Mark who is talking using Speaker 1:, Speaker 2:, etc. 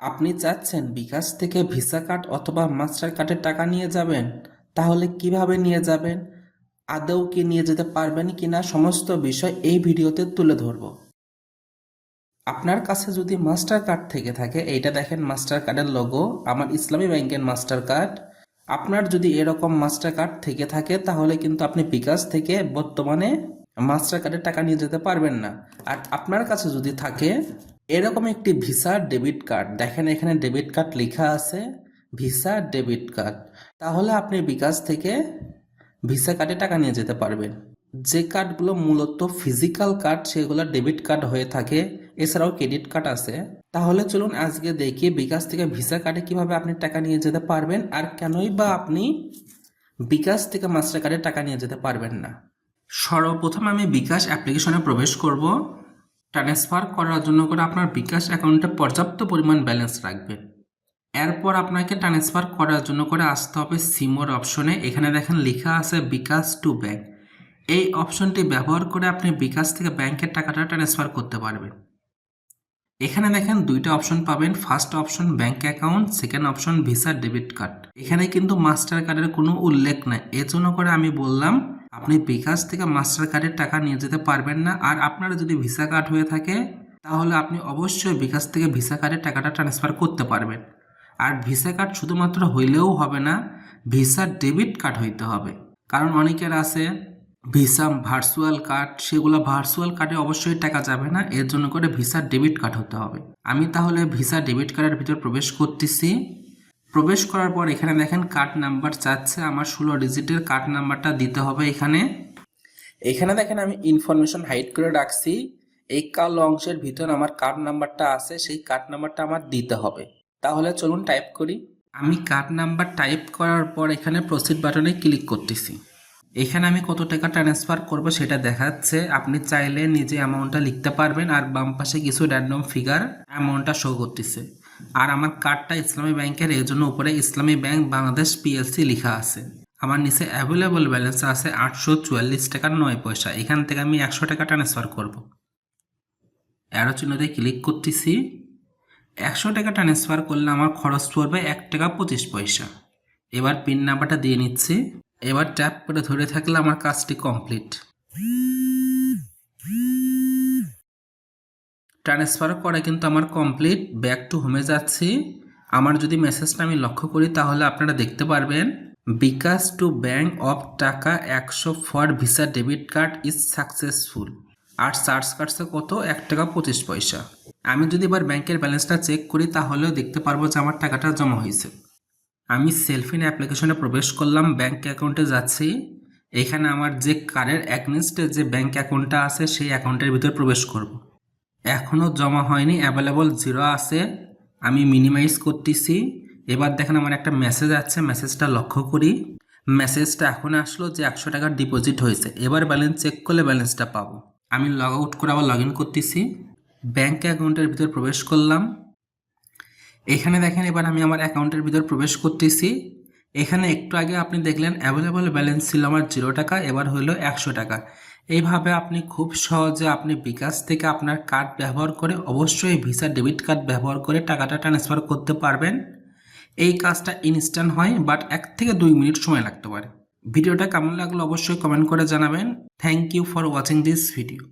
Speaker 1: আপনি চাচ্ছেন বিকাশ থেকে ভিসা কার্ড অথবা মাস্টার কার্ডের টাকা নিয়ে যাবেন? তাহলে কিভাবে নিয়ে যাবেন, আদৌ কি নিয়ে যেতে পারবেন কিনা, সমস্ত বিষয় এই ভিডিওতে তুলে ধরব। আপনার কাছে যদি মাস্টার কার্ড থেকে থাকে, এইটা দেখেন মাস্টার কার্ডের লোগো, আমার ইসলামী ব্যাংকের মাস্টার কার্ড। আপনার যদি এরকম মাস্টার কার্ড থেকে থাকে তাহলে কিন্তু আপনি বিকাশ থেকে বর্তমানে মাস্টার কার্ডের টাকা নিয়ে যেতে পারবেন না। আর আপনার কাছে যদি থাকে এরকম একটি ভিসা ডেবিট কার্ড, দেখেন এখানে ডেবিট কার্ড লেখা আছে, ভিসা ডেবিট কার্ড, তাহলে আপনি বিকাশ থেকে ভিসা কার্ডে টাকা নিয়ে যেতে পারবেন। যে কার্ডগুলো মূলত ফিজিক্যাল কার্ড সেগুলো ডেবিট কার্ড হয়ে থাকে, এছাড়াও ক্রেডিট কার্ড আছে। তাহলে চলুন আজকে দেখি বিকাশ থেকে ভিসা কার্ডে কিভাবে আপনি টাকা নিয়ে যেতে পারবেন, আর কেনই বা আপনি বিকাশ থেকে মাস্টার কার্ডে টাকা নিয়ে যেতে পারবেন না। সর্বপ্রথম আমি বিকাশ অ্যাপ্লিকেশনে প্রবেশ করব। ট্রান্সফার করার জন্য করে আপনার বিকাশ অ্যাকাউন্টে পর্যাপ্ত পরিমাণ ব্যালেন্স রাখবেন। এরপর আপনাকে ট্রান্সফার করার জন্য করে আসতে হবে সিমোর অপশনে। এখানে দেখেন লেখা আছে বিকাশ টু ব্যাংক। এই অপশনটি ব্যবহার করে আপনি বিকাশ থেকে ব্যাংকের টাকাটা ট্রান্সফার করতে পারবেন। এখানে দেখেন দুইটা অপশন পাবেন, first option bank account, second option visa debit card. এখানে কিন্তু মাস্টার কার্ডের কোনো উল্লেখ নাই, এজন্য করে আমি বললাম আপনি বিকাশ থেকে মাস্টার কার্ডের টাকা নিয়ে যেতে পারবেন না। আর আপনার যদি ভিসা কার্ড হয়ে থাকে তাহলে আপনি অবশ্যই বিকাশ থেকে ভিসা কার্ডের টাকাটা ট্রান্সফার করতে পারবেন। আর ভিসা কার্ড শুধুমাত্র হইলেও হবে না, ভিসা ডেবিট কার্ড হইতে হবে। কারণ অনেকের আছে ভিসা ভার্চুয়াল কার্ড, সেগুলো ভার্চুয়াল কার্ডে অবশ্যই টাকা যাবে না, এর জন্য করে ভিসা ডেবিট কার্ড হতে হবে। আমি তাহলে ভিসা ডেবিট কার্ডের ভিতর প্রবেশ করতেছি। প্রবেশ করার পর এখানে দেখেন কার্ড নাম্বার চাচ্ছে, আমার 16 ডিজিটের কার্ড নাম্বারটা দিতে হবে। এখানে দেখেন আমি ইনফরমেশন হাইড করে রাখছি, এই কালো অংশের ভিতর আমার কার্ড নাম্বারটা আছে, সেই কার্ড নাম্বারটা আমার দিতে হবে। তাহলে চলুন টাইপ করি। আমি কার্ড নাম্বার টাইপ করার পর এখানে প্রসিড বাটনে ক্লিক করতেছি। এখানে আমি কত টাকা ট্রান্সফার করব সেটা দেখাচ্ছে, আপনি চাইলে নিজে অ্যামাউন্টটা লিখতে পারবেন। আর বাম পাশে কিছু র্যান্ডম ফিগার অ্যামাউন্টটা শো করতেছে। আর আমার কার্ডটা ইসলামী ব্যাংকের, এর জন্য উপরে ইসলামী ব্যাংক বাংলাদেশ পিএলসি লেখা আছে। আমার নিচে অ্যাভেলেবল ব্যালেন্স আছে 844 টাকা 9 পয়সা। এখান থেকে আমি 100 টাকা ট্রান্সফার করব। অ্যারো চিহ্নতে ক্লিক করতেছি। 100 টাকা ট্রান্সফার করলে আমার খরচ পড়বে 1 টাকা 25 পয়সা। এবার পিন নাম্বারটা দিয়ে নিচ্ছি। এবার ট্যাপ করে ধরে থাকলে আমার কাজটি কমপ্লিট। ট্রান্সফার করা কিন্তু আমার কমপ্লিট। ব্যাক টু হোমে যাচ্ছি। আমার যদি মেসেজটা আমি লক্ষ্য করি তাহলে আপনারা দেখতে পারবেন বিকাশ টু ব্যাংক অফ টাকা 100 for visa debit card is successful. আর চার্জ কাটছে কত, 1 টাকা 25 পয়সা। আমি যদি এবার ব্যাংকের ব্যালেন্সটা চেক করি তাহলেও দেখতে পারবো যে আমার টাকাটা জমা হয়েছে। আমি সেলফিন অ্যাপ্লিকেশনে প্রবেশ করলাম, ব্যাংক অ্যাকাউন্টে যাচ্ছি। এখানে আমার যে কার্ডের অ্যাগনেস্টে যে ব্যাংক অ্যাকাউন্টটা আছে সেই অ্যাকাউন্টের ভিতর প্রবেশ করব। এখনও জমা হয়নি, অ্যাভেলেবল 0 আছে। আমি মিনিমাইজ করতেছি। এবার দেখেন আমার একটা মেসেজ আছে, মেসেজটা লক্ষ্য করি। মেসেজটা এখন আসলো যে 100 টাকা ডিপোজিট হয়েছে। এবার ব্যালেন্স চেক করলে ব্যালেন্সটা পাবো। আমি লগ আউট করে আবার লগ ইন করতেছি। ব্যাংক অ্যাকাউন্টের ভিতর প্রবেশ করলাম। এখানে দেখেন এবার আমি আমার অ্যাকাউন্টের ভিতর প্রবেশ করতেছি। এখানে একটু আগে আপনি দেখলেন অ্যাভেলেবল ব্যালেন্স ছিল আমার 0 টাকা, এবার হলো 100 টাকা। এইভাবে আপনি খুব সহজে আপনি বিকাশ থেকে আপনার কার্ড ব্যবহার করে, অবশ্যই ভিসা ডেবিট কার্ড ব্যবহার করে টাকাটা ট্রান্সফার করতে পারবেন। এই কাজটা ইনস্ট্যান্ট হয়, বাট 1 থেকে 2 মিনিট সময় লাগতে পারে। ভিডিওটা কেমন লাগলো অবশ্যই কমেন্ট করে জানাবেন। Thank you for watching this video.